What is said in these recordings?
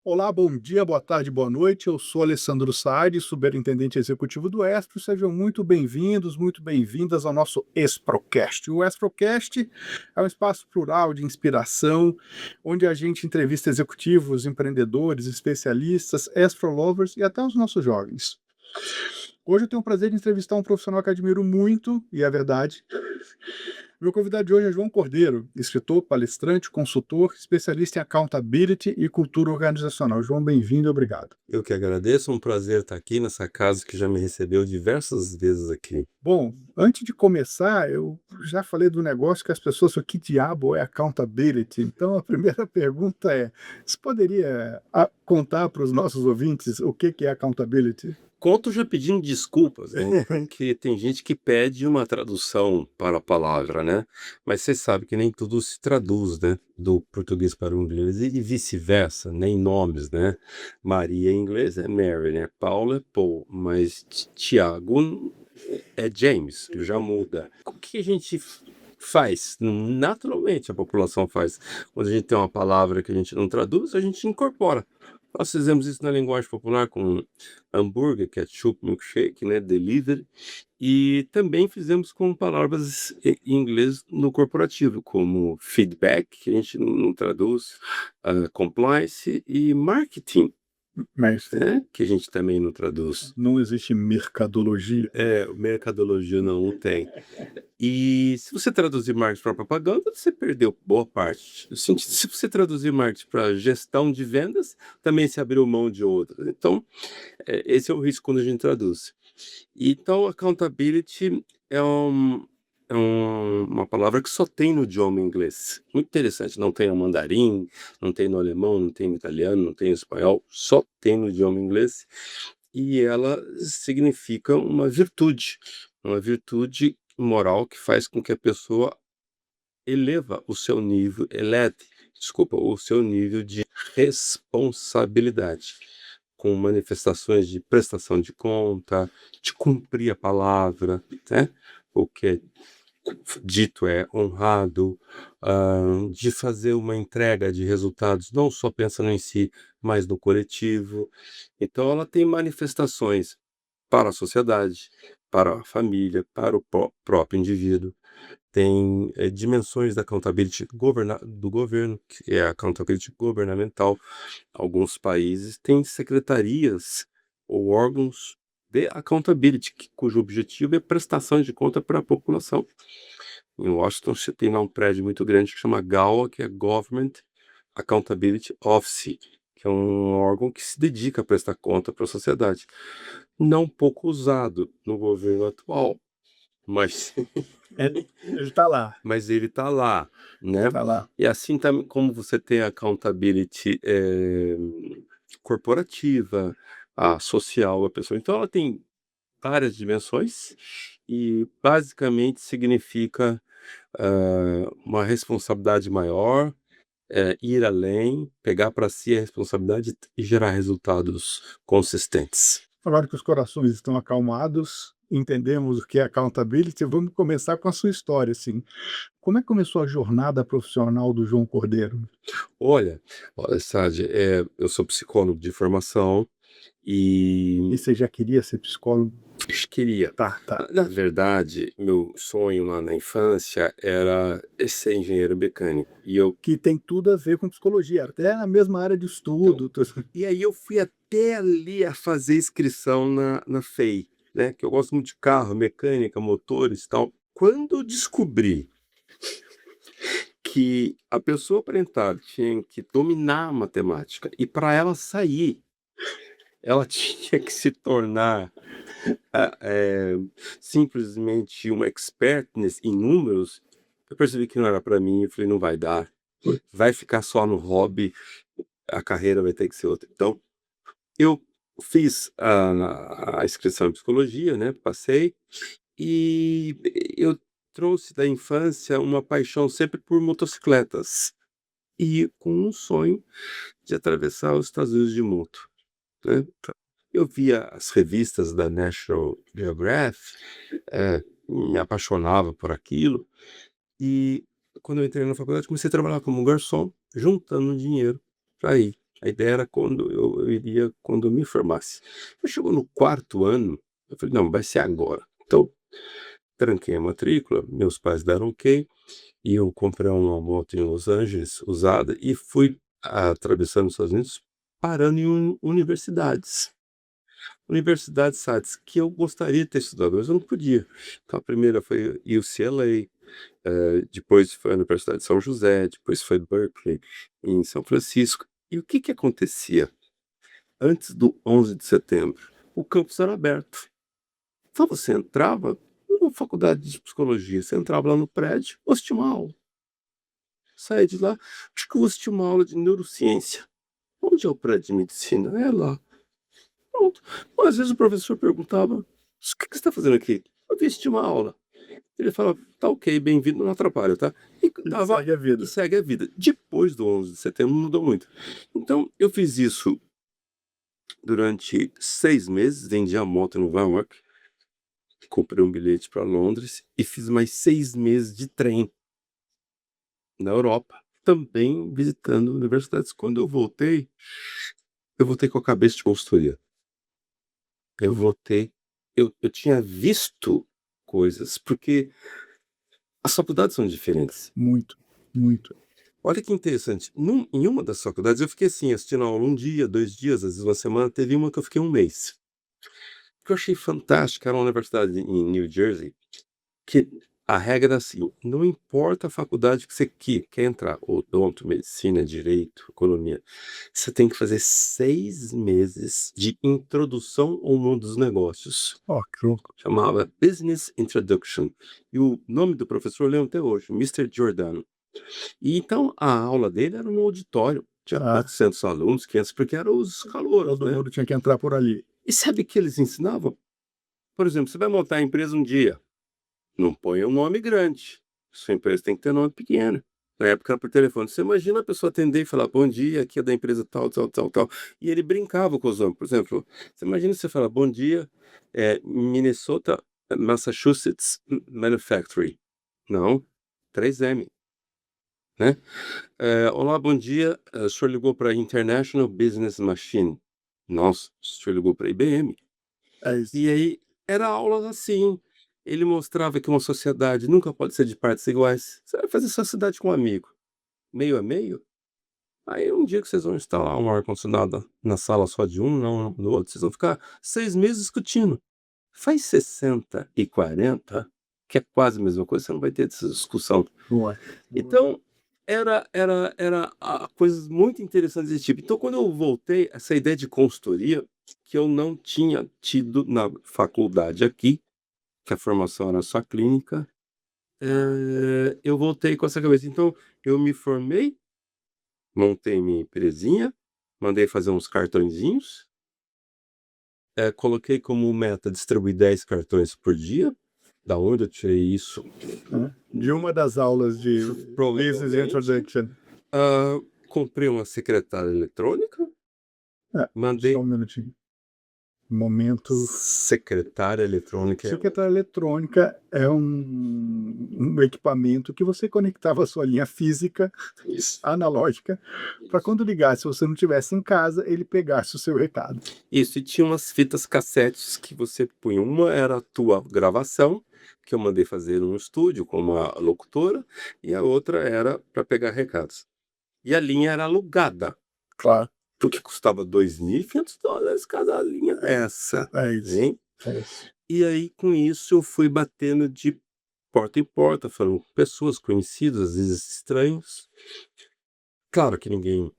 Olá, bom dia, boa tarde, boa noite. Eu sou Alessandro Sade, superintendente executivo do Espro. Sejam muito bem-vindos, muito bem-vindas ao nosso Esprocast. O Esprocast é um espaço plural de inspiração, onde a gente entrevista executivos, empreendedores, especialistas, Espro lovers e até os nossos jovens. Hoje eu tenho o prazer de entrevistar um profissional que admiro muito, e é verdade. Meu convidado de hoje é João Cordeiro, escritor, palestrante, consultor, especialista em accountability e cultura organizacional. João, bem-vindo e obrigado. Eu que agradeço, é um prazer estar aqui nessa casa que já me recebeu diversas vezes aqui. Bom, antes de começar, eu já falei do negócio que as pessoas falam, que diabo é accountability? Então, a primeira pergunta é, você poderia contar para os nossos ouvintes o que é accountability? Conto já pedindo desculpas, né? Porque tem gente que pede uma tradução para a palavra, né? Mas você sabe que nem tudo se traduz, né? Do português para o inglês e vice-versa, nem nomes, né? Maria em inglês é Mary, né? Paulo é Paul, mas Tiago é James, já muda. O que a gente faz? Naturalmente a população faz. Quando a gente tem uma palavra que a gente não traduz, a gente incorpora. Nós fizemos isso na linguagem popular com hambúrguer, ketchup, milkshake, né, delivery, e também fizemos com palavras em inglês no corporativo, como feedback, que a gente não traduz, compliance e marketing, Mas né, que a gente também não traduz. não existe mercadologia. Mercadologia não tem. E se você traduzir marketing para propaganda, você perdeu boa parte. Se você traduzir marketing para gestão de vendas, também se abriu mão de outras. Então, esse é o risco quando a gente traduz. Então, accountability uma palavra que só tem no idioma inglês. Muito interessante. Não tem no mandarim, não tem no alemão, não tem no italiano, não tem no espanhol, só tem no idioma inglês. E ela significa uma virtude moral que faz com que a pessoa eleve, desculpa, o seu nível de responsabilidade, com manifestações de prestação de conta, de cumprir a palavra, né? O que é dito é honrado, de fazer uma entrega de resultados, não só pensando em si, mas no coletivo. Então ela tem manifestações para a sociedade, para a família, para o próprio indivíduo. Tem dimensões da accountability do governo, que é a accountability governamental. Alguns países têm secretarias ou órgãos de accountability, cujo objetivo é prestação de conta para a população. Em Washington, você tem lá um prédio muito grande que chama GAO, que é Government Accountability Office, que é um órgão que se dedica a prestar conta para a sociedade. Não pouco usado no governo atual, mas Ele está lá, mas ele está lá, né? está lá. E assim também como você tem a accountability corporativa, a social, a pessoa. Então ela tem várias dimensões e basicamente significa uma responsabilidade maior, ir além, pegar para si a responsabilidade e gerar resultados consistentes. Agora que os corações estão acalmados, entendemos o que é accountability, vamos começar com a sua história, assim. Como é que começou a jornada profissional do João Cordeiro? Olha, Sade, eu sou psicólogo de formação E e você já queria ser psicólogo? queria. Tá, tá. Na verdade, meu sonho lá na infância era ser engenheiro mecânico. Que tem tudo a ver com psicologia, até na mesma área de Então, estudo. e aí eu fui até ali a fazer inscrição na FEI, né? Que eu gosto muito de carro, mecânica, motores e tal. Quando eu descobri que a pessoa para entrar tinha que dominar a matemática e para ela sair, ela tinha que se tornar ah, eh, simplesmente uma expertness em números, eu percebi que não era para mim. Eu falei, não vai dar, vai ficar só no hobby, a carreira vai ter que ser outra. Então, eu fiz a inscrição em psicologia, né? Passei, e eu trouxe da infância uma paixão sempre por motocicletas e com um sonho de atravessar os Estados Unidos de moto, né? Eu via as revistas da National Geographic, me apaixonava por aquilo, e quando eu entrei na faculdade comecei a trabalhar como garçom, juntando dinheiro para ir. A ideia era quando eu iria quando eu me formasse. Mas chegou no 4º ano, eu falei: "Não, vai ser agora". Então, tranquei a matrícula, meus pais deram ok, e eu comprei uma moto em Los Angeles, usada, e fui atravessando os Estados Unidos, parando em universidades. Universidades, sites que eu gostaria de ter estudado, mas eu não podia. Então a primeira foi UCLA, depois foi a Universidade de São José, depois foi Berkeley, em São Francisco. E o que que acontecia? Antes do 11 de setembro, o campus era aberto. Então você entrava numa faculdade de psicologia, você entrava lá no prédio, você tinha uma aula. Saía de lá, acho que você tinha uma aula de neurociência. Onde é o prédio de medicina? É lá. Pronto. Ou às vezes o professor perguntava: "O que você está fazendo aqui?" "Eu vim assistir uma aula." Ele falava: "Tá ok, bem-vindo, não atrapalha, tá?" E E dava segue a vida. e segue a vida. Depois do 11 de setembro mudou muito. Então eu fiz isso durante 6 meses, vendi a moto no Van Wyck, comprei um bilhete para Londres e fiz mais 6 meses de trem na Europa, também visitando universidades. Quando eu voltei com a cabeça de consultoria. Eu voltei eu tinha visto coisas, porque as faculdades são diferentes. Muito, muito. Olha que interessante, em uma das faculdades eu fiquei assim, assistindo a aula 1 dia, 2 dias, às vezes 1 semana, teve uma que eu fiquei 1 mês. Que eu achei fantástica, era uma universidade em New Jersey, que a regra era assim: não importa a faculdade que você quer entrar, odonto, medicina, direito, economia, você tem que fazer 6 meses de introdução ao mundo dos negócios. Ó, que louco. Chamava Business Introduction. E o nome do professor eu lembro até hoje, Mister Giordano. E então a aula dele era num auditório, tinha Ah, 400 alunos, 500, porque eram os calouros, todo né. mundo tinha que entrar por ali. E sabe o que eles ensinavam? Por exemplo, você vai montar a empresa um dia, não ponha um nome grande, sua empresa tem que ter nome pequeno. Na época era por telefone. Você imagina a pessoa atender e falar: "Bom dia, aqui é da empresa tal, tal, tal, tal", e ele brincava com os nomes. Por exemplo, você imagina você falar: "Bom dia, Minnesota, Massachusetts Manufacturing". Não, 3M, né. "Olá, bom dia, o senhor ligou para International Business Machine". "Nossa, o senhor ligou para IBM". É isso. E aí, era aulas assim, ele mostrava que uma sociedade nunca pode ser de partes iguais. Você vai fazer sociedade com um amigo, meio a meio, aí um dia que vocês vão instalar um ar-condicionado na sala só de um, não no outro, vocês vão ficar 6 meses discutindo. Faz 60 e 40, que é quase a mesma coisa, você não vai ter essa discussão. Não é. Então, era coisas muito interessantes desse tipo. Então, quando eu voltei, essa ideia de consultoria, que eu não tinha tido na faculdade aqui, que a formação era só clínica, eu voltei com essa cabeça. Então, eu me formei, montei minha empresinha, mandei fazer uns cartõezinhos, coloquei como meta distribuir 10 cartões por dia. Da onde eu tirei isso? De uma das aulas de Business Provavelmente. Introduction. Comprei uma secretária eletrônica, Só mandei um minutinho. Momento. secretária eletrônica. Secretária eletrônica é um equipamento que você conectava a sua linha física, Isso. analógica, para quando ligasse, se você não estivesse em casa, ele pegasse o seu recado. Isso, e tinha umas fitas cassetes que você punha. Uma era a tua gravação, que eu mandei fazer num estúdio com uma locutora, e a outra era para pegar recados. E a linha era alugada, Claro. porque custava $2.500 cada linha essa, É isso. hein. É isso. E aí, com isso, eu fui batendo de porta em porta, falando com pessoas conhecidas, às vezes estranhos. Claro que ninguém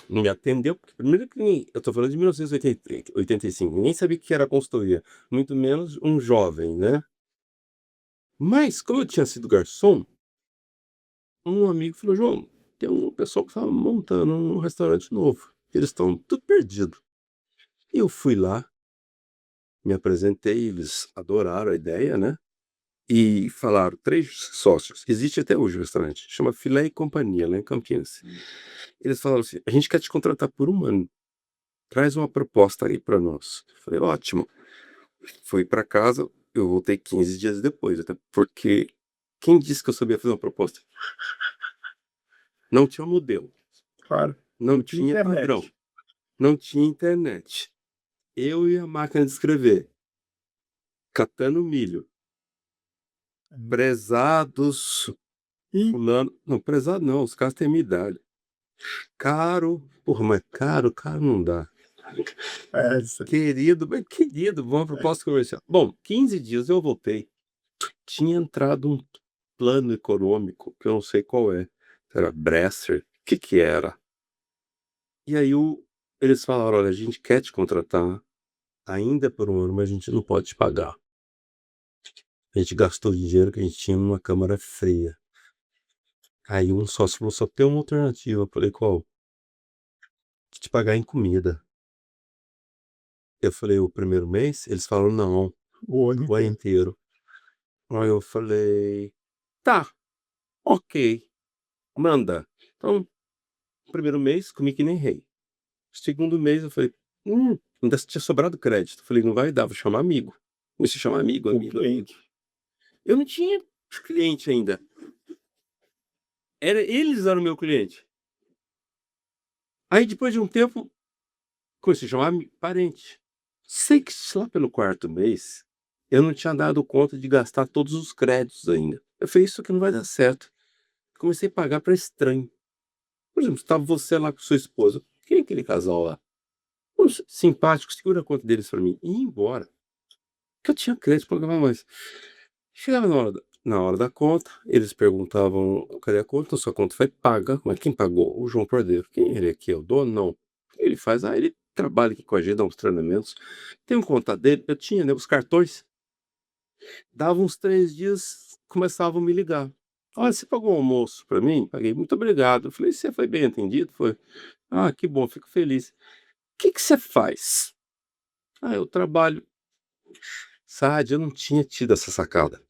não me atendeu, porque primeiro que eu tô falando de 1985, ninguém sabia o que era consultoria, muito menos um jovem, né. Mas como eu tinha sido garçom, um amigo falou: "João, tem um pessoal que tá montando um restaurante novo, eles estão tudo perdido". E eu fui lá, me apresentei, eles adoraram a ideia, né, e falaram 3 sócios, existe até hoje o restaurante, chama Filé e Companhia, lá em Campinas. Eles falaram assim: "A gente quer te contratar por 1 ano, traz uma proposta aí para nós". Eu falei: "Ótimo". Fui para casa, eu voltei 15 dias depois, até porque quem disse que eu sabia fazer uma proposta? Não tinha modelo, Claro. não Não tinha tinha padrão. internet. não tinha internet. Eu e a máquina de escrever, catando milho. Prezados, E fulano. Não, prezado não, os caras têm minha idade. Caro, porra, mas caro não dá. essa. Querido, bom proposta comercial. Bom, 15 dias eu voltei. Tinha entrado um plano econômico, que eu não sei qual é. Era Bresser, o que era? E aí eles falaram, olha, a gente quer te contratar ainda por um ano, mas a gente não pode te pagar. A gente gastou o dinheiro que a gente tinha numa câmara fria. Aí um sócio falou, só tem uma alternativa. Eu falei, qual? Te pagar em comida. Eu falei, o primeiro mês? Eles falaram, não, O ano o ano inteiro. inteiro. Aí eu falei, tá, ok, manda. Então, primeiro mês, comi que nem rei. Segundo mês, eu falei, ainda tinha sobrado crédito. Eu falei, não vai dar, vou chamar amigo. Comecei a chamar amigo, O amigo, amigo. cliente. Eu não tinha cliente ainda. Eles eram meu cliente. Aí, depois de um tempo, comecei a chamar parente. Sei que lá pelo quarto mês, eu não tinha dado conta de gastar todos os créditos ainda. Eu falei, isso aqui não vai dar certo. Comecei a pagar para estranho. Por exemplo, estava você lá com sua esposa. Quem é aquele casal lá? Poxa, simpático, segura a conta deles para mim. E ia embora. Porque eu tinha crédito para pagar mais. Chegava na hora da conta, eles perguntavam, cadê a conta? Sua conta foi paga. Mas quem pagou? O João Cordeiro. Quem é ele aqui? É o dono? Não. Ele faz, ele trabalha aqui com a gente, dá uns treinamentos. Tem um contato dele, eu tinha, né, os cartões. Dava uns 3 dias, começavam a me ligar. Olha, você pagou o almoço para mim? Paguei, muito obrigado. Eu falei, você foi bem atendido? Foi. Ah, que bom, fico feliz. O que você faz? Ah, eu trabalho. Sabe, eu não tinha tido essa sacada.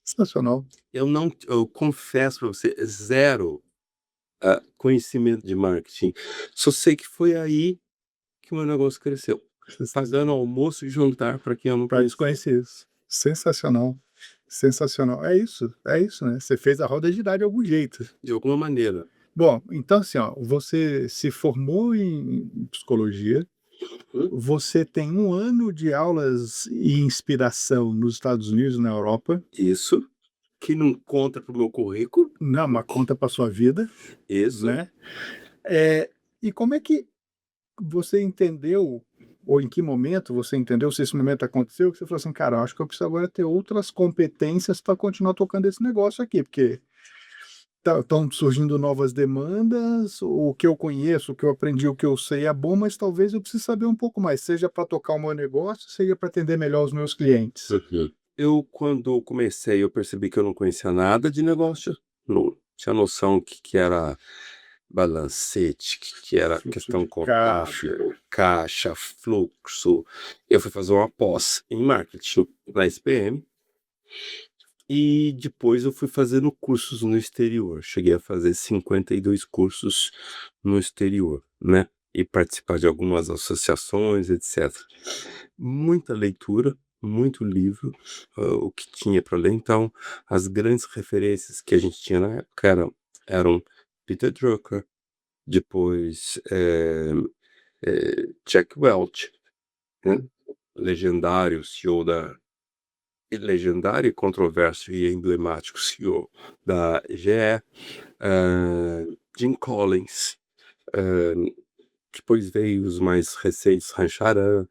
Sensacional. Eu confesso para você, zero conhecimento de marketing. Só sei que foi aí que o meu negócio cresceu. Fazendo almoço e jantar para quem eu não Para conhecia. desconhecidos. Sensacional. Sensacional. É isso, né? Você fez a roda girar de algum jeito. De alguma maneira. Bom, então assim, ó, você se formou em psicologia, você tem 1 ano de aulas e inspiração nos Estados Unidos e na Europa. Isso. Que não conta pro meu currículo. Não, uma conta para sua vida, Isso. né? E como é que você entendeu, ou em que momento você entendeu, se esse momento aconteceu, que você falou assim, cara, eu acho que eu preciso agora ter outras competências para continuar tocando esse negócio aqui, porque estão surgindo novas demandas, o que eu conheço, o que eu aprendi, o que eu sei é bom, mas talvez eu precise saber um pouco mais, seja para tocar o meu negócio, seja para atender melhor os meus clientes. Uhum. Eu, quando comecei, eu percebi que eu não conhecia nada de negócio. Não tinha noção que era balancete, que era Fluxo questão de caixa. contábil, caixa, fluxo. Eu fui fazer uma pós em marketing na SPM e depois eu fui fazendo cursos no exterior. Cheguei a fazer 52 cursos no exterior, né? E participar de algumas associações, etc. Muita leitura, muito livro, o que tinha para ler. Então, as grandes referências que a gente tinha na época eram Peter Drucker, depois Jack Welch, né? Legendário CEO legendário e controverso e emblemático CEO da GE, Jim Collins, depois veio os mais recentes, Rancharan.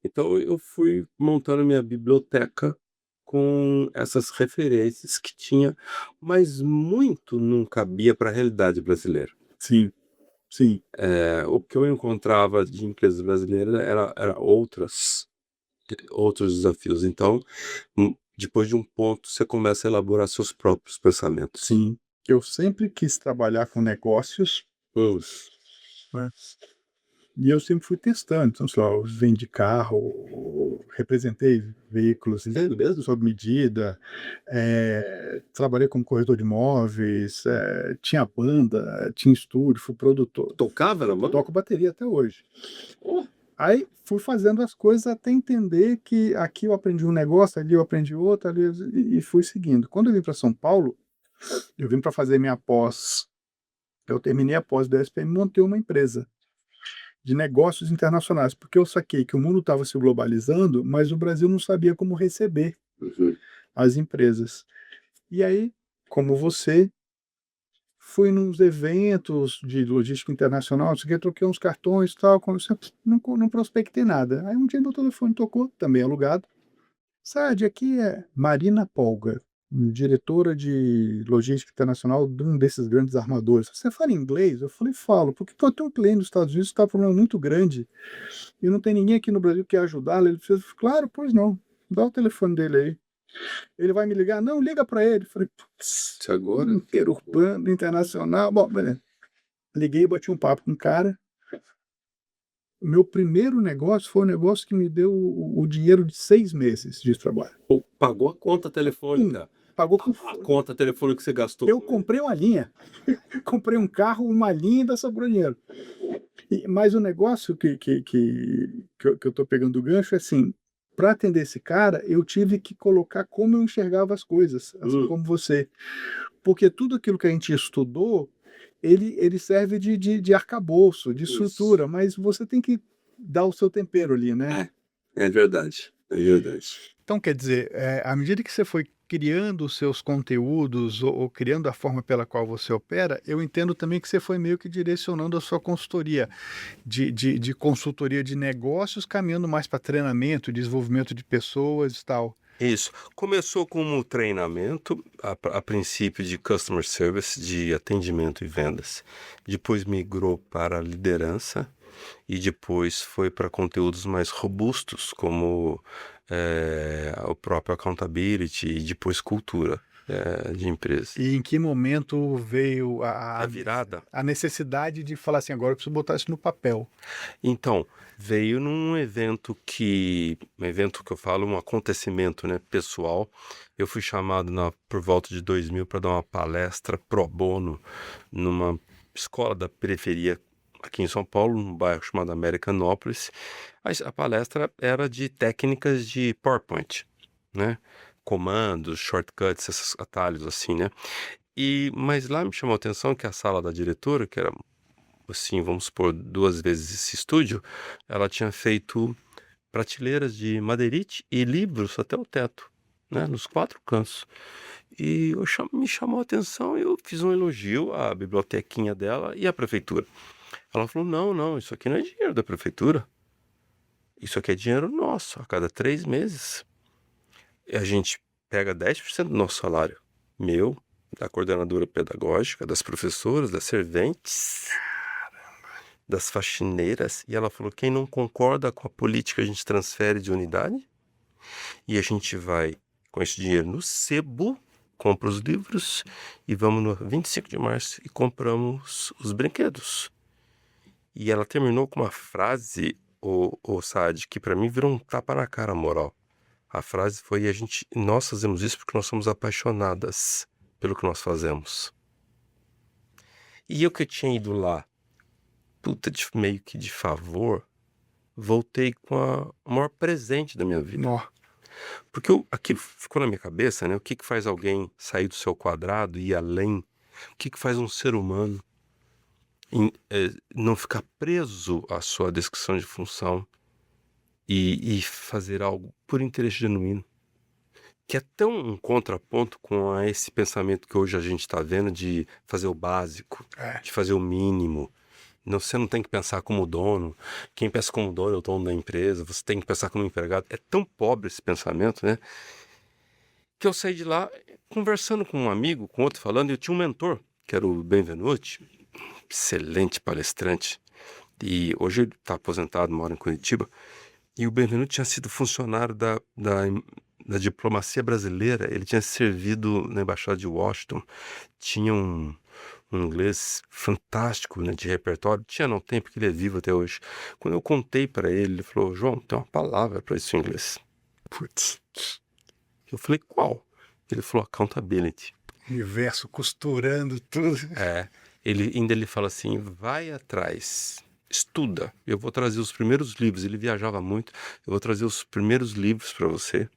Então eu fui montando minha biblioteca com essas referências que tinha, mas muito não cabia para a realidade brasileira. Sim, sim. O que eu encontrava de empresas brasileiras era outros desafios. Então, depois de um ponto, você começa a elaborar seus próprios pensamentos. Sim. Eu sempre quis trabalhar com negócios, né? E eu sempre fui testando. Então, sei lá, eu vendi carro, representei veículos É mesmo? sob medida, trabalhei como corretor de imóveis, tinha banda, tinha estúdio, fui produtor. Tocava na banda? Toco bateria até hoje. Oh, Aí fui fazendo as coisas até entender que aqui eu aprendi um negócio, ali eu aprendi outro, ali e fui seguindo. Quando eu vim para São Paulo, eu vim para fazer minha pós. Eu terminei a pós da SPM e montei uma empresa. de negócios internacionais, porque eu saquei que o mundo estava se globalizando, mas o Brasil não sabia como receber Uhum. as empresas. E aí, como você, fui nos eventos de logística internacional, não sei o quê, troquei uns cartões e tal, não prospectei nada. Aí um dia meu telefone tocou, também alugado. Sade, aqui é Marina Polga, diretora de logística internacional de um desses grandes armadores. Você fala inglês? Eu falei, falo, porque eu tenho um cliente nos Estados Unidos que está com um problema muito grande e não tem ninguém aqui no Brasil que quer ajudá-lo. Ele precisa, claro, pois não, dá o telefone dele aí. Ele vai me ligar? Não, liga para ele. Eu falei, putz, Isso agora? interurbano, internacional. Bom, beleza. Liguei e bati um papo com o cara. O meu primeiro negócio foi um negócio que me deu o dinheiro de 6 meses de trabalho. Pô, pagou a conta telefônica. Pagou com. A conta telefônica que você gastou. Eu comprei uma linha. Comprei um carro, uma linha e ainda sobrou dinheiro. Mas o negócio que eu tô pegando o gancho é assim, para atender esse cara, eu tive que colocar como eu enxergava as coisas, assim como você. Porque tudo aquilo que a gente estudou, ele serve de arcabouço, de Isso. estrutura, mas você tem que dar o seu tempero ali, né? É verdade. É verdade. Então, quer dizer, à medida que você foi criando os seus conteúdos ou criando a forma pela qual você opera, eu entendo também que você foi meio que direcionando a sua consultoria de consultoria de negócios, caminhando mais para treinamento, desenvolvimento de pessoas e tal. Isso. Começou como treinamento, a princípio de customer service, de atendimento e vendas. Depois migrou para liderança e depois foi para conteúdos mais robustos, como o próprio accountability e depois cultura de empresa. E em que momento veio A virada? a necessidade de falar assim, agora eu preciso botar isso no papel? Então, veio num evento que eu falo, um acontecimento, né, pessoal. Eu fui chamado por volta de 2000 para dar uma palestra pro bono numa escola da periferia aqui em São Paulo, num bairro chamado Americanópolis. A palestra era de técnicas de PowerPoint, né? Comandos, shortcuts, esses atalhos assim, né? Mas lá me chamou a atenção que a sala da diretora, que era assim, vamos supor, 2 vezes esse estúdio, ela tinha feito prateleiras de madeirite e livros até o teto, né, nos 4 cantos. E me chamou a atenção, eu fiz um elogio à bibliotequinha dela e à prefeitura. Ela falou, não, isso aqui não é dinheiro da prefeitura. Isso aqui é dinheiro nosso, a cada 3 meses. E a gente pega 10% do nosso salário, meu, da coordenadora pedagógica, das professoras, das serventes, das faxineiras, e ela falou, quem não concorda com a política a gente transfere de unidade, e a gente vai com esse dinheiro no sebo, compra os livros, e vamos no 25 de março e compramos os brinquedos. E ela terminou com uma frase, o Saad, que para mim virou um tapa na cara moral. A frase foi, nós fazemos isso porque nós somos apaixonadas pelo que nós fazemos. E eu que tinha ido lá, meio que de favor, voltei com o maior presente da minha vida. Nó. Porque aquilo ficou na minha cabeça, né? O que faz alguém sair do seu quadrado e ir além? O que faz um ser humano não ficar preso à sua descrição de função e fazer algo por interesse genuíno? Que é tão um contraponto com esse pensamento que hoje a gente está vendo de fazer o básico, de fazer o mínimo. Você não tem que pensar como dono. Quem pensa como dono é o dono da empresa. Você tem que pensar como empregado. É tão pobre esse pensamento, né? Que eu saí de lá conversando com um amigo, com outro falando. E eu tinha um mentor, que era o Benvenuti, excelente palestrante. E hoje ele está aposentado, mora em Curitiba. E o Benvenuti tinha sido funcionário da diplomacia brasileira. Ele tinha servido na Embaixada de Washington. Tinha um inglês fantástico, né, de repertório. Tinha não tem, porque ele é vivo até hoje. Quando eu contei para ele falou, João, tem uma palavra para isso em inglês. Putz. Eu falei, qual? Ele falou, accountability. Universo costurando tudo. Ele fala assim, vai atrás, estuda. Eu vou trazer os primeiros livros. Ele viajava muito. Eu vou trazer os primeiros livros para você.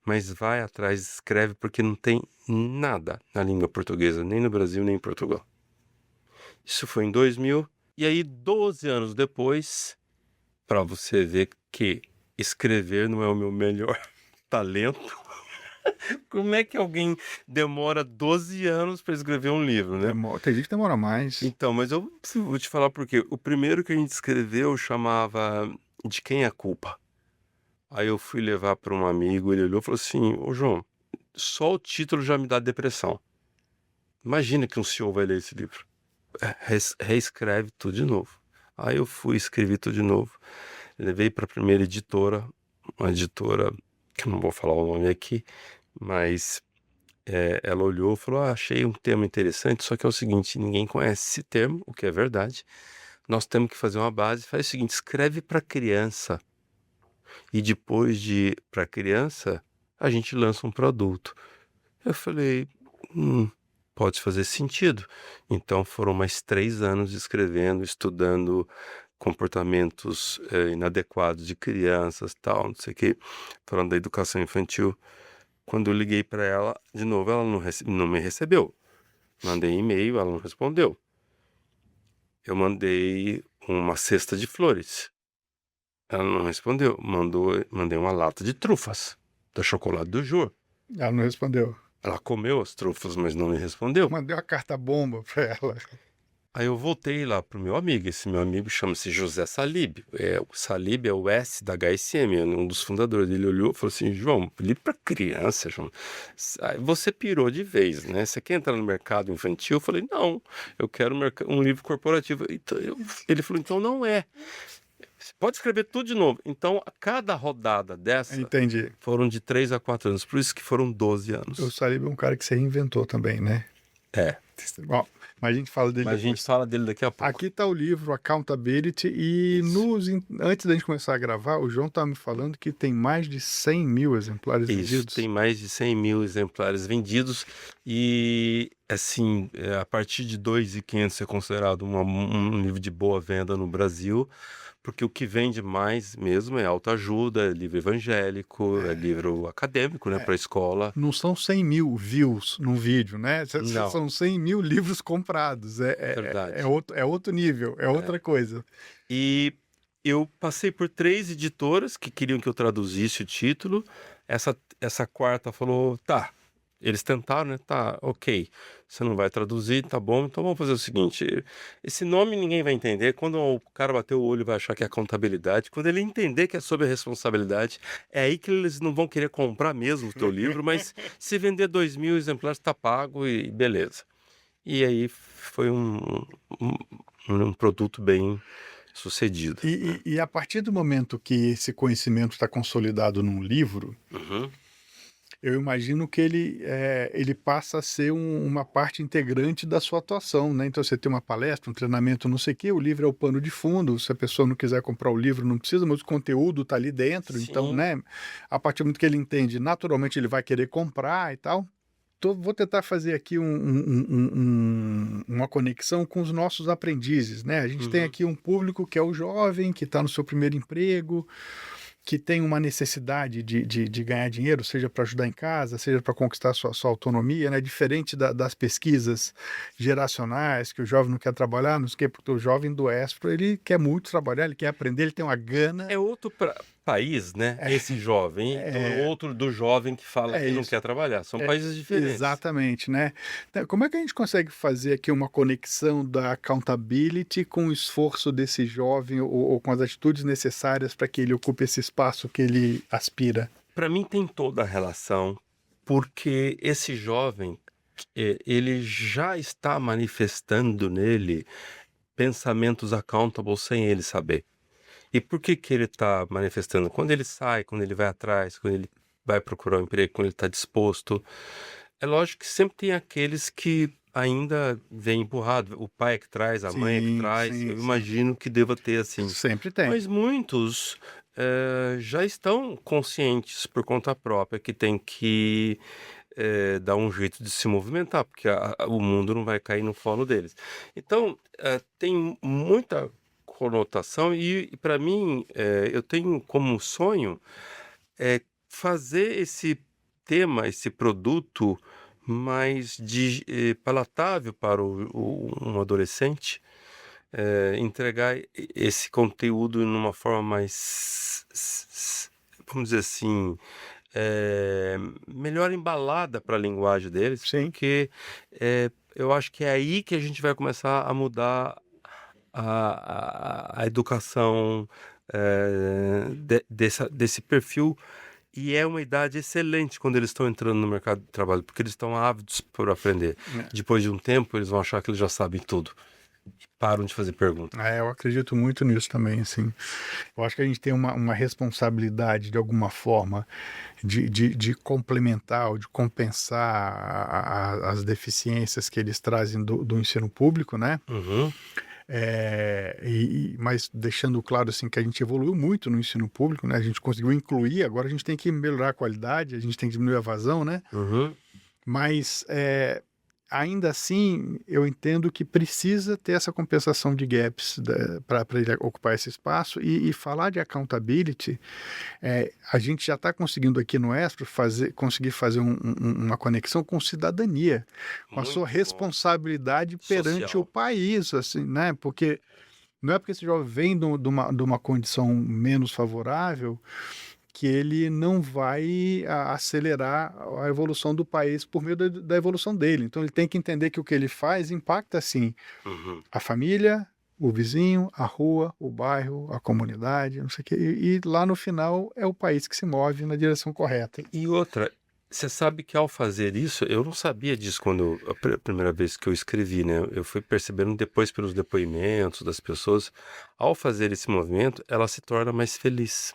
Mas vai atrás, escreve, porque não tem nada na língua portuguesa, nem no Brasil, nem em Portugal. Isso foi em 2000 E aí, 12 anos depois, para você ver que escrever não é o meu melhor talento, como é que alguém demora 12 anos para escrever um livro, né? Tem gente que demora mais. Então, mas eu vou te falar por quê. O primeiro que a gente escreveu chamava De Quem é a Culpa? Aí eu fui levar para um amigo, ele olhou e falou assim: Ô João, só o título já me dá depressão. Imagina que um senhor vai ler esse livro. Reescreve tudo de novo. Aí eu fui, escrevi tudo de novo. Levei para a primeira editora, uma editora que eu não vou falar o nome aqui, mas ela olhou e falou: achei um tema interessante, só que é o seguinte, ninguém conhece esse termo, o que é verdade. Nós temos que fazer uma base. Faz o seguinte, escreve para criança. E depois de para criança, a gente lança um produto. Eu falei, pode fazer sentido. Então foram mais 3 anos escrevendo, estudando comportamentos inadequados de crianças, tal, não sei o quê, falando da educação infantil. Quando eu liguei para ela, de novo, ela não me recebeu. Mandei e-mail, ela não respondeu. Eu mandei uma cesta de flores. Ela não respondeu. Mandei uma lata de trufas, da chocolate do Jô. Ela não respondeu. Ela comeu as trufas, mas não me respondeu. Mandei uma carta bomba para ela. Aí eu voltei lá pro meu amigo. Esse meu amigo chama-se José Salib. O Salib é o S da HSM, é um dos fundadores. Ele olhou e falou assim: João, livro para criança, João. Você pirou de vez, né? Você quer entrar no mercado infantil? Eu falei: não, eu quero um livro corporativo. Então, ele falou: então não é. Você pode escrever tudo de novo. Então, a cada rodada dessa, Entendi. foram de 3 a 4 anos. Por isso que foram 12 anos. O Salib é um cara que você reinventou também, né? É. Bom, mas a gente fala dele Mas a depois. gente fala dele daqui a pouco. Aqui está o livro Accountability e antes da gente começar a gravar, o João estava me falando que tem mais de 100 mil exemplares Isso, vendidos. tem mais de 100 mil exemplares vendidos e, assim, a partir de 2.500 é considerado um livro de boa venda no Brasil, porque o que vende mais mesmo é autoajuda, é livro evangélico, é livro acadêmico, né, para a escola. Não são 100 mil views num vídeo, né? Não. São 100 mil livros comprados. Verdade. É outro nível, é outra coisa. E eu passei por 3 editoras que queriam que eu traduzisse o título. Essa quarta falou, tá. Eles tentaram, né? Tá, ok. Você não vai traduzir, tá bom. Então vamos fazer o seguinte: esse nome ninguém vai entender. Quando o cara bater o olho, vai achar que é contabilidade. Quando ele entender que é sobre a responsabilidade, é aí que eles não vão querer comprar mesmo o teu livro. Mas se vender 2.000 exemplares, tá pago e beleza. E aí foi um produto bem sucedido. E a partir do momento que esse conhecimento está consolidado num livro, eu imagino que ele passa a ser uma parte integrante da sua atuação, né? Então você tem uma palestra, um treinamento, não sei o quê, o livro é o pano de fundo, se a pessoa não quiser comprar o livro, não precisa, mas o conteúdo está ali dentro, Sim. Então, né? A partir do momento que ele entende, naturalmente ele vai querer comprar e tal. Vou tentar fazer aqui uma conexão com os nossos aprendizes, né? A gente tem aqui um público que é o jovem, que está no seu primeiro emprego, que tem uma necessidade de ganhar dinheiro, seja para ajudar em casa, seja para conquistar sua autonomia, né? Diferente das pesquisas geracionais, que o jovem não quer trabalhar, não sei o quê, porque o jovem do Espro, ele quer muito trabalhar, ele quer aprender, ele tem uma gana. É outro país, né? Esse jovem, então outro do jovem que fala que não quer trabalhar. São países diferentes. Exatamente, né? Então, como é que a gente consegue fazer aqui uma conexão da accountability com o esforço desse jovem ou com as atitudes necessárias para que ele ocupe esse espaço que ele aspira? Para mim tem toda a relação, porque esse jovem, ele já está manifestando nele pensamentos accountable sem ele saber. E por que ele está manifestando? Quando ele sai, quando ele vai atrás, quando ele vai procurar um emprego, quando ele está disposto. É lógico que sempre tem aqueles que ainda vêm empurrado. O pai é que traz, a mãe é que traz. Eu imagino que deva ter assim. Sempre tem. Mas muitos já estão conscientes por conta própria que tem que dar um jeito de se movimentar, porque o mundo não vai cair no colo deles. Então, tem muita conotação e para mim, eu tenho como sonho fazer esse tema, esse produto mais palatável para um adolescente, entregar esse conteúdo numa forma mais, vamos dizer assim, melhor embalada para a linguagem deles, Sim. porque eu acho que é aí que a gente vai começar a mudar a educação desse perfil. E é uma idade excelente quando eles estão entrando no mercado de trabalho, porque eles estão ávidos por aprender. Depois de um tempo, eles vão achar que eles já sabem tudo. E param de fazer perguntas. Eu acredito muito nisso também, assim. Eu acho que a gente tem uma responsabilidade, de alguma forma, de complementar ou de compensar as deficiências que eles trazem do ensino público, né? Uhum, Mas deixando claro assim que a gente evoluiu muito no ensino público, né? A gente conseguiu incluir, agora a gente tem que melhorar a qualidade, a gente tem que diminuir a vazão, né? uhum. Mas ainda assim eu entendo que precisa ter essa compensação de gaps para ele ocupar esse espaço e falar de accountability. A gente já está conseguindo aqui no Espro conseguir fazer uma conexão com cidadania, com a sua Muito bom. responsabilidade perante o Social. país, assim, né? Porque não é porque esse jovem vem de uma condição menos favorável que ele não vai acelerar a evolução do país por meio da evolução dele. Então ele tem que entender que o que ele faz impacta, sim, Uhum. a família, o vizinho, a rua, o bairro, a comunidade, não sei o quê. E lá no final é o país que se move na direção correta. E outra, você sabe que ao fazer isso, eu não sabia disso quando a primeira vez que eu escrevi, né? Eu fui percebendo depois pelos depoimentos das pessoas. Ao fazer esse movimento, ela se torna mais feliz,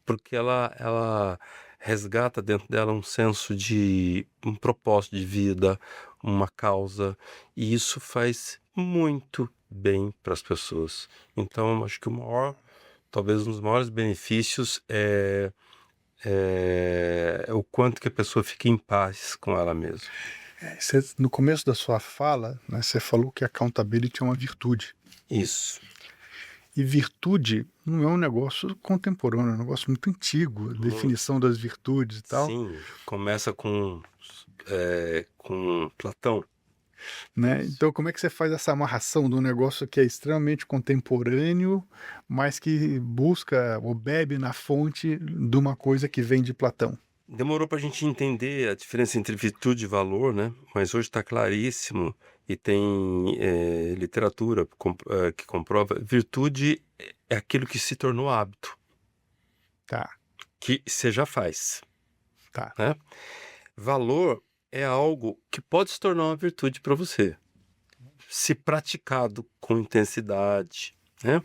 porque ela resgata dentro dela um senso de um propósito de vida, uma causa, e isso faz muito bem para as pessoas. Então, eu acho que talvez um dos maiores benefícios é o quanto que a pessoa fica em paz com ela mesma. No começo da sua fala, né, você falou que accountability é uma virtude. Isso. E virtude não é um negócio contemporâneo, é um negócio muito antigo, a definição das virtudes e tal. Sim, começa com Platão. Né? Então, como é que você faz essa amarração de um negócio que é extremamente contemporâneo, mas que busca ou bebe na fonte de uma coisa que vem de Platão? Demorou para a gente entender a diferença entre virtude e valor, né? Mas hoje está claríssimo e tem literatura que comprova. Virtude é aquilo que se tornou hábito, Tá, que você já faz, tá. né? Valor é algo que pode se tornar uma virtude para você, se praticado com intensidade, né?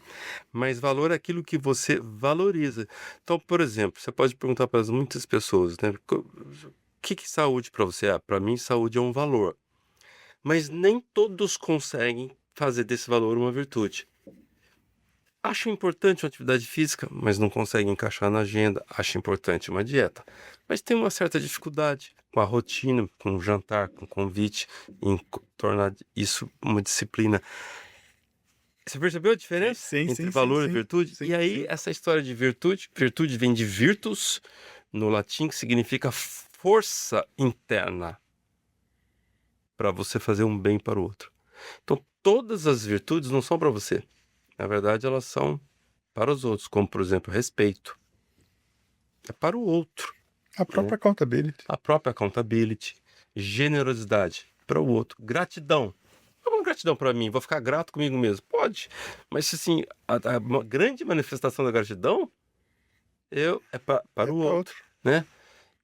Mas valor é aquilo que você valoriza. Então, por exemplo, você pode perguntar para muitas pessoas, né? O que é saúde para você? Para mim, saúde é um valor. Mas nem todos conseguem fazer desse valor uma virtude. Acho importante uma atividade física, mas não conseguem encaixar na agenda. Acho importante uma dieta, mas tem uma certa dificuldade com a rotina, com o jantar, com o convite, em tornar isso uma disciplina. Você percebeu a diferença Sim, entre sim, sim, valor e sim, virtude? sim, E aí, sim. essa história de virtude vem de virtus, no latim, que significa força interna para você fazer um bem para o outro. Então, todas as virtudes não são para você. Na verdade, elas são para os outros, como, por exemplo, respeito. É para o outro, A né? própria accountability. A própria accountability, generosidade para o outro, gratidão. Não é uma gratidão para mim, vou ficar grato comigo mesmo. Pode, mas assim, uma grande manifestação da gratidão para É o para outro. outro, né?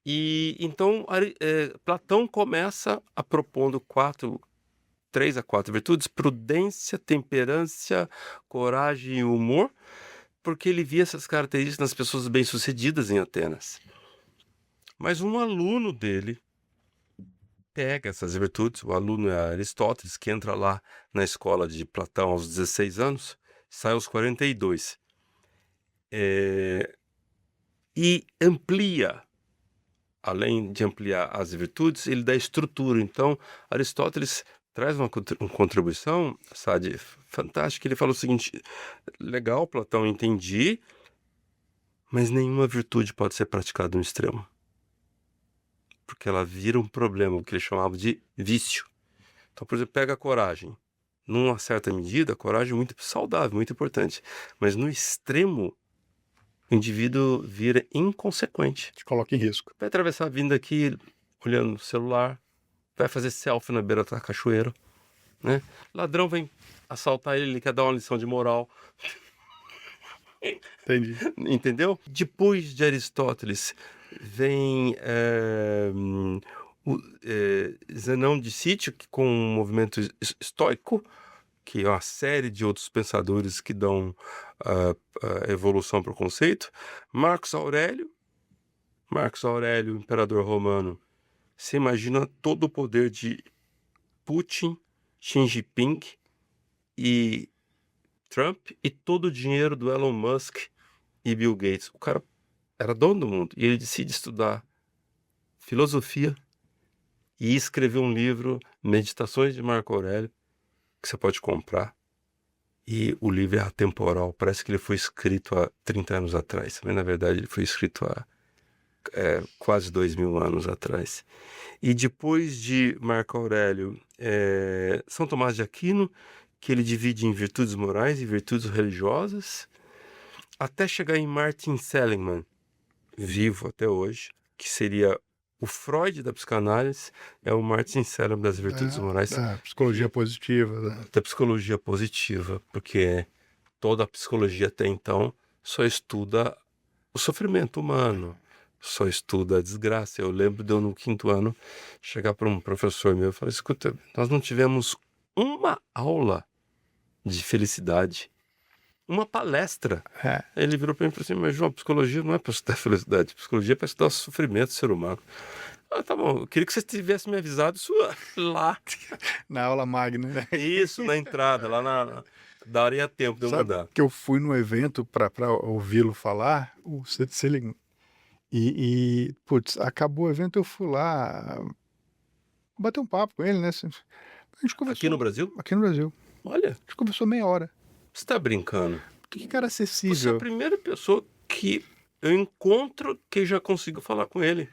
E então Platão começa a propondo 3 a 4 virtudes: prudência, temperância, coragem e humor, porque ele via essas características nas pessoas bem-sucedidas em Atenas. Mas um aluno dele pega essas virtudes, o aluno é Aristóteles, que entra lá na escola de Platão aos 16 anos, sai aos 42, e amplia. Além de ampliar as virtudes, ele dá estrutura. Então, Aristóteles traz uma contribuição, sabe, fantástica. Ele fala o seguinte: legal, Platão, entendi, mas nenhuma virtude pode ser praticada no extremo, porque ela vira um problema, o que ele chamava de vício. Então, por exemplo, pega a coragem. Numa certa medida, a coragem é muito saudável, muito importante. Mas no extremo, o indivíduo vira inconsequente. Te coloca em risco. Vai atravessar a vinda aqui, olhando no celular, vai fazer selfie na beira da cachoeira, né? Ladrão vem assaltar ele quer dar uma lição de moral. Entendi. Entendeu? Depois de Aristóteles, vem Zenão de Sítio, que com um movimento estoico, que é uma série de outros pensadores que dão evolução para o conceito. Marcos Aurélio, imperador romano. Você imagina todo o poder de Putin, Xi Jinping e Trump e todo o dinheiro do Elon Musk e Bill Gates. O cara era dono do mundo e ele decide estudar filosofia e escreveu um livro, Meditações de Marco Aurélio, que você pode comprar. E o livro é atemporal, parece que ele foi escrito há 30 anos atrás, mas na verdade ele foi escrito há quase 2000 anos atrás. E depois de Marco Aurélio, São Tomás de Aquino, que ele divide em virtudes morais e virtudes religiosas, até chegar em Martin Seligman, vivo até hoje, que seria o Freud da psicanálise, é o Martin Seligman das virtudes morais. Da psicologia positiva. Da psicologia positiva, porque toda a psicologia até então só estuda o sofrimento humano, só estuda a desgraça. Eu lembro de eu no 5º ano chegar para um professor meu e falar: escuta, nós não tivemos uma aula de felicidade, uma palestra. É. Ele virou para mim e falou assim: mas João, psicologia não é para estudar felicidade, psicologia é para estudar o sofrimento do ser humano. Ah, tá bom, eu queria que você tivesse me avisado isso lá. Na aula magna, né? Isso, na entrada, lá daria tempo de eu mudar. Que eu fui no evento para ouvi-lo falar, o Seligman, putz, acabou o evento, eu fui lá bater um papo com ele, né? A gente conversou. Aqui no Brasil? Aqui no Brasil. Olha, A gente conversou meia hora. você tá brincando. Que cara Você é a acessível. primeira pessoa que eu encontro que já consigo falar com ele.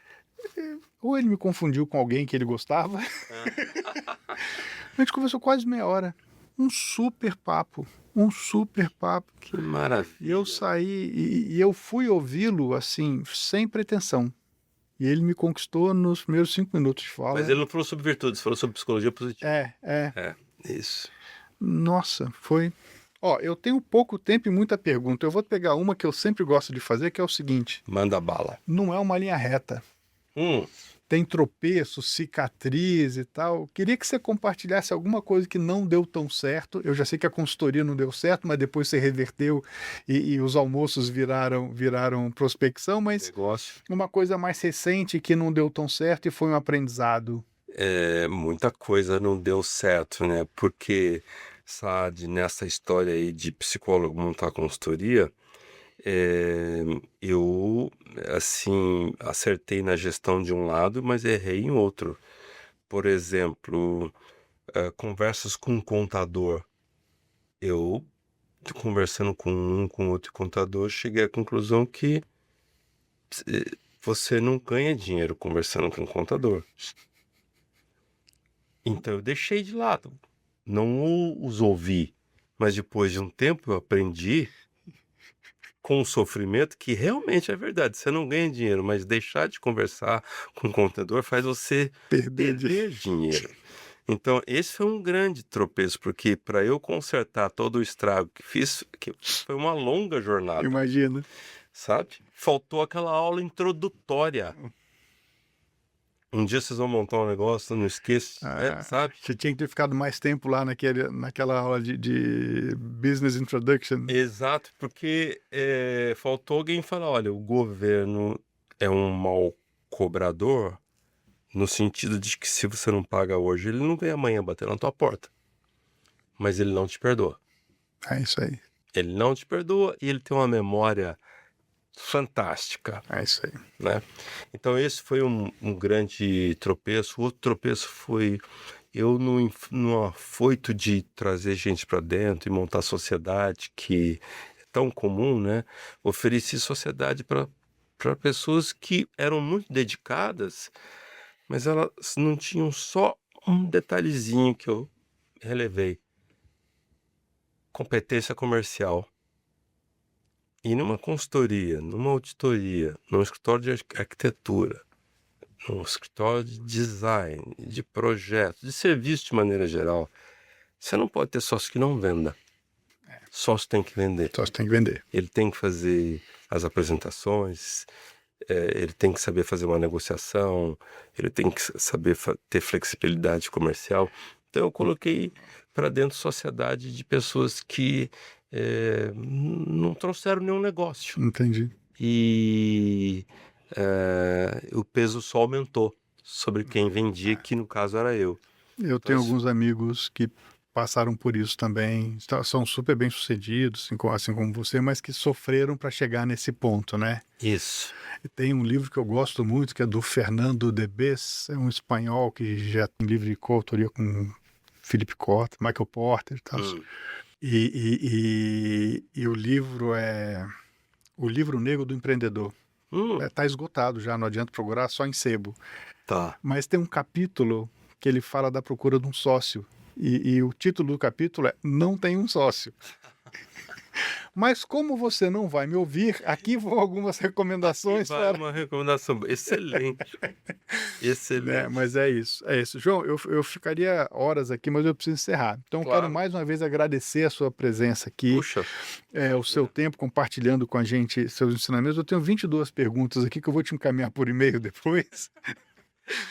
Ou ele me confundiu com alguém que ele gostava. A gente conversou quase meia hora. Um super papo. Que maravilha. E eu saí e eu fui ouvi-lo assim, sem pretensão. E ele me conquistou nos primeiros 5 minutos de fala. Mas ele não falou sobre virtudes, falou sobre psicologia positiva. É. Isso. Nossa, foi. Ó, eu tenho pouco tempo e muita pergunta. Eu vou pegar uma que eu sempre gosto de fazer, que é o seguinte: Manda bala. não é uma linha reta. Hum, Tem tropeço, cicatriz e tal. Queria que você compartilhasse alguma coisa que não deu tão certo. Eu já sei que a consultoria não deu certo, mas depois você reverteu e os almoços viraram prospecção, mas negócio. uma coisa mais recente que não deu tão certo e foi um aprendizado. Muita coisa não deu certo, né? Porque, sabe, nessa história aí de psicólogo montar consultoria, eu, assim, acertei na gestão de um lado, mas errei em outro. Por exemplo, conversas com um contador. Eu, conversando com outro contador, cheguei à conclusão que você não ganha dinheiro conversando com um contador. Então eu deixei de lado, não os ouvi, mas depois de um tempo eu aprendi com o sofrimento que realmente é verdade. Você não ganha dinheiro, mas deixar de conversar com o contador faz você perder dinheiro. Então esse foi um grande tropeço, porque para eu consertar todo o estrago que fiz, que foi uma longa jornada, Imagina. sabe? Faltou aquela aula introdutória. Um dia vocês vão montar um negócio, não esqueça, sabe? Você tinha que ter ficado mais tempo lá naquela aula de Business Introduction. Exato, porque faltou alguém falar: olha, o governo é um mau cobrador, no sentido de que se você não paga hoje, ele não vem amanhã bater na tua porta. Mas ele não te perdoa. É isso aí. Ele não te perdoa e ele tem uma memória fantástica. É isso aí. Né? Então esse foi um grande tropeço. O outro tropeço foi eu no afoito de trazer gente para dentro e montar sociedade, que é tão comum, né? Ofereci sociedade para pessoas que eram muito dedicadas, mas elas não tinham só um detalhezinho que eu relevei. competência comercial. E numa consultoria, numa auditoria, num escritório de arquitetura, num escritório de design, de projetos, de serviço de maneira geral, você não pode ter sócio que não venda. Sócio tem que vender. Só você tem que vender. Ele tem que fazer as apresentações, ele tem que saber fazer uma negociação, ele tem que saber ter flexibilidade comercial. Então eu coloquei para dentro sociedade de pessoas que não trouxeram nenhum negócio. Entendi. E o peso só aumentou sobre quem vendia, que no caso era eu. Eu tenho alguns amigos que passaram por isso também, são super bem sucedidos, assim como você, mas que sofreram para chegar nesse ponto, né? Isso. E tem um livro que eu gosto muito, que é do Fernando de Bes, é um espanhol que já tem livro de coautoria com Philip Kotler, Michael Porter e tal. E o livro é O Livro Negro do Empreendedor. Tá esgotado já, não adianta procurar, só em sebo. Tá. Mas tem um capítulo que ele fala da procura de um sócio. E o título do capítulo é Não Tem um Sócio. Mas como você não vai me ouvir, aqui vão algumas recomendações Vai uma recomendação excelente. Excelente. Mas é isso. João, eu ficaria horas aqui, mas eu preciso encerrar. Então, Claro. quero mais uma vez agradecer a sua presença aqui, Puxa, o seu tempo compartilhando com a gente seus ensinamentos. Eu tenho 22 perguntas aqui que eu vou te encaminhar por e-mail depois.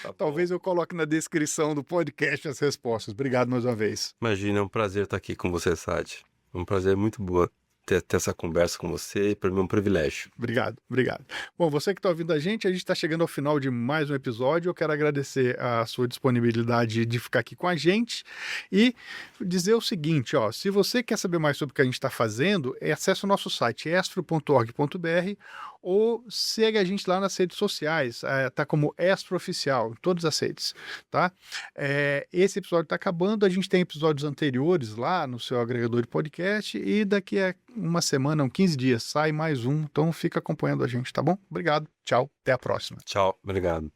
tá bom. Talvez eu coloque na descrição do podcast as respostas. Obrigado mais uma vez. Imagina, é um prazer estar aqui com você, Sadi. Um prazer muito bom ter essa conversa com você, e para mim é um privilégio. Obrigado. Bom, você que está ouvindo a gente está chegando ao final de mais um episódio. Eu quero agradecer a sua disponibilidade de ficar aqui com a gente e dizer o seguinte, se você quer saber mais sobre o que a gente está fazendo, acesse o nosso site estro.org.br ou segue a gente lá nas redes sociais, tá como Estro Oficial, em todas as redes, tá? Esse episódio está acabando, a gente tem episódios anteriores lá no seu agregador de podcast e daqui a uma semana, 15 dias, sai mais um, então fica acompanhando a gente, tá bom? Obrigado, tchau, até a próxima. Tchau, obrigado.